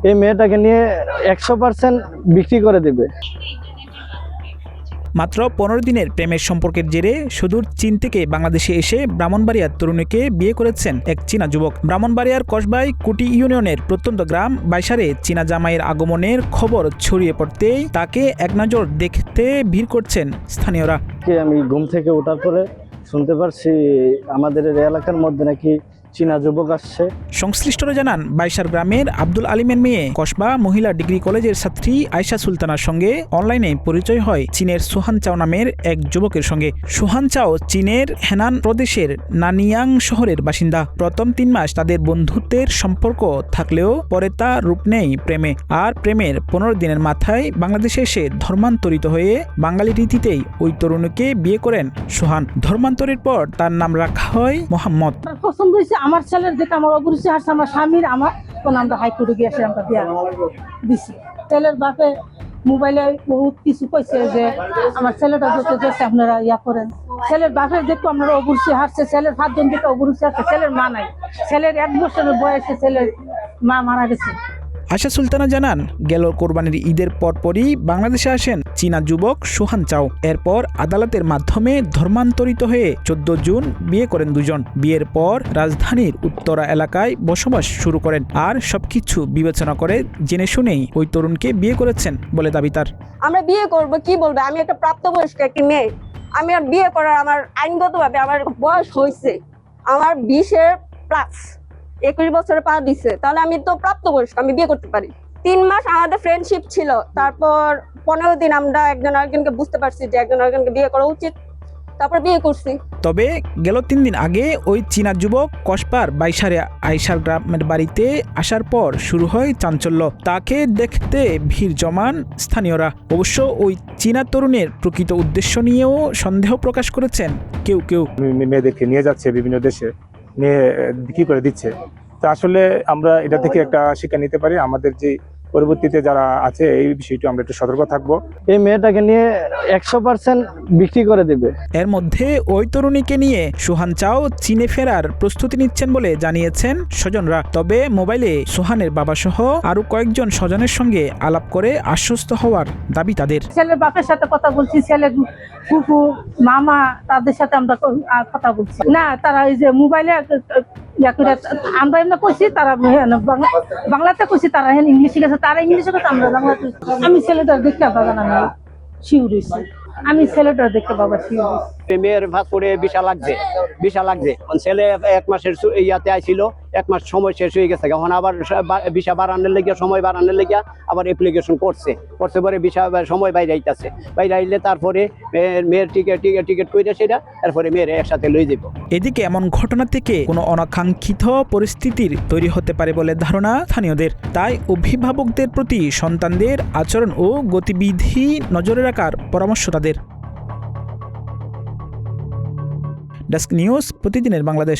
এই মেয়েটাকে নিয়ে 100% বিক্রি করে দেবে। মাত্র 15 দিনের প্রেমের সম্পর্কের জেরে সুদূর চীন থেকে বাংলাদেশে এসে ব্রাহ্মণবাড়িয়ার তরুণীকে বিয়ে করেছেন এক চীনা যুবক। ব্রাহ্মণবাড়িয়ার কসবাই কুটি ইউনিয়নের প্রত্যন্ত গ্রাম বাইসারে চীনা জামাইয়ের আগমনের খবর ছড়িয়ে পড়তেই তাকে এক নজর দেখতে ভিড় করছেন স্থানীয়রা। আমি ঘুম থেকে ওঠার পরে শুনতে পারছি আমাদের এই এলাকার মধ্যে নাকি চীনা যুবক আসছে। সংশ্লিষ্টরা জানান, বাইসার গ্রামের আব্দুল আলিমের মেয়ে কসবা মহিলা ডিগ্রি কলেজের ছাত্রী আয়শা সুলতানার সঙ্গে অনলাইনে পরিচয় হয় চীনের সুহান চাও নামের এক যুবকের সঙ্গে। সুহান চাও চীনের হেনান প্রদেশের নানিয়াং শহরের বাসিন্দা। প্রথম 3 মাস তাদের বন্ধুত্বের সম্পর্ক থাকলেও পরে তা রূপ নেয় প্রেমে। আর প্রেমের 15 দিনের মাথায় বাংলাদেশে এসে ধর্মান্তরিত হয়ে বাঙালি রীতিতেই ওই তরুণীকে বিয়ে করেন সুহান। ধর্মান্তরের পর তার নাম রাখা হয় মোহাম্মদ। পছন্দ হয়েছে আমার ছেলের দেখে আমার অবশ্যই আসছে আমার স্বামীর আমার কোন আমরা হাইকোর্টে গিয়ে আমরা বিয়া দিছি। ছেলের বাপে মোবাইলে বহুত কিছু কইছে যে আমার ছেলেটা যত যাচ্ছে আপনারা ইয়া করেন। ছেলের বাপের দেখো আপনারা অবশ্যই হারছে, ছেলের 7 জন দেখে অবশ্যই আসছে। ছেলের মা নাই, ছেলের 1 বছরের বয়সে ছেলের মা মারা গেছে। আয়শা সুলতানা জানান, গেল কোরবানির ঈদের পরপরই বাংলাদেশে আসেন চীনা যুবক সুহান চাও। এরপর আদালতের মাধ্যমে ধর্মান্তরিত হয়ে 14 জুন বিয়ে করেন দুজন। বিয়ের পর রাজধানীর উত্তরা এলাকায় বসবাস শুরু করেন। আর সবকিছু বিবেচনা করে জেনে শুনেই ওই তরুণকে বিয়ে করেছেন বলে দাবি তার। আমরা বিয়ে করব কি বলবে, আমি একটা প্রাপ্তবয়স্ক একটি মেয়ে, আমি আর বিয়ে করার আমার আইনগতভাবে আমার বয়স হয়েছে, আমার 20-এর প্লাস 21 বছরে পা দিছে, তাহলে আমি তো প্রাপ্তবয়স্ক, আমি বিয়ে করতে পারি। 3 মাস আমাদের ফ্রেন্ডশিপ ছিল, তারপর 15 দিন আমরা একজন আরেকজনকে বুঝতে পারছি যে একজন আরেকজনকে বিয়ে করা উচিত, তারপর বিয়ে করছি। তবে গেল 3 দিন আগে ওই চীনা যুবক কসবার বাইসারে আয়শার গ্রামের বাড়িতে আসার পর শুরু হয় চাঞ্চল্য। তাকে দেখতে ভিড় জমান স্থানীয়রা। অবশ্য ওই চীনা তরুণের প্রকৃত উদ্দেশ্য নিয়েও সন্দেহ প্রকাশ করেছেন কেউ কেউ। মেয়েদেরকে নিয়ে যাচ্ছে বিভিন্ন দেশে, নিয়ে বিক্রি করে দিচ্ছে। তো আসলে আমরা এটা থেকে একটা শিক্ষা নিতে পারি, আমাদের যে পরবর্তীতে যারা আছে এই বিষয়টি আমরা একটু সতর্ক থাকবো। এই মেয়েটাকে নিয়ে 100% বিক্রি করে দেবে। এর মধ্যে ওই তরুণীকে নিয়ে সুহান চাও চীনে ফেরার প্রস্তুতি নিচ্ছেন বলে জানিয়েছেন স্বজনরা। তবে মোবাইলে সুহানের বাবা সহ আরো কয়েকজন স্বজনের সঙ্গে আলাপ করে আশ্বস্ত হওয়ার দাবি তাদের। ছেলের বাপের সাথে কথা বলছি, ছেলের ফুফু মামা তাদের সাথে আমরা কথা বলছি। না তারা এই যে মোবাইলে আমরা এমনি কইছি, তারা বাংলাতে কইছি, তারা ইংলিশে গেছে, তারা ইংলিশে গেছে, আমরা বাংলাতে। আমি ছেলেটার দেখতে বাবা না শিউর হয়েছি, আমি ছেলেটার দেখতে বাবা শিউর হয়েছি। মেয়ের পাসপোর্টে ভিসা লাগছে। ছেলে 1 মাসের ইয়াতে আইছিল, 1 মাস সময় শেষ হয়ে গেছে, এখন আবার ভিসা বাড়ানোর লেগে, সময় বাড়ানোর লেগে আবার অ্যাপ্লিকেশন করছে পরে ভিসা সময় বাইরে আইলে তারপরে মেয়ের টিকিট করে সেটা, তারপরে মেয়ের একসাথে লই যাব। এদিকে এমন ঘটনা থেকে কোনো অনাকাঙ্ক্ষিত পরিস্থিতির তৈরি হতে পারে বলে ধারণা স্থানীয়দের। তাই অভিভাবকদের প্রতি সন্তানদের আচরণ ও গতিবিধি নজরে রাখার পরামর্শ তাদের। ডেস্ক নিউজ, প্রতিদিনের বাংলাদেশ।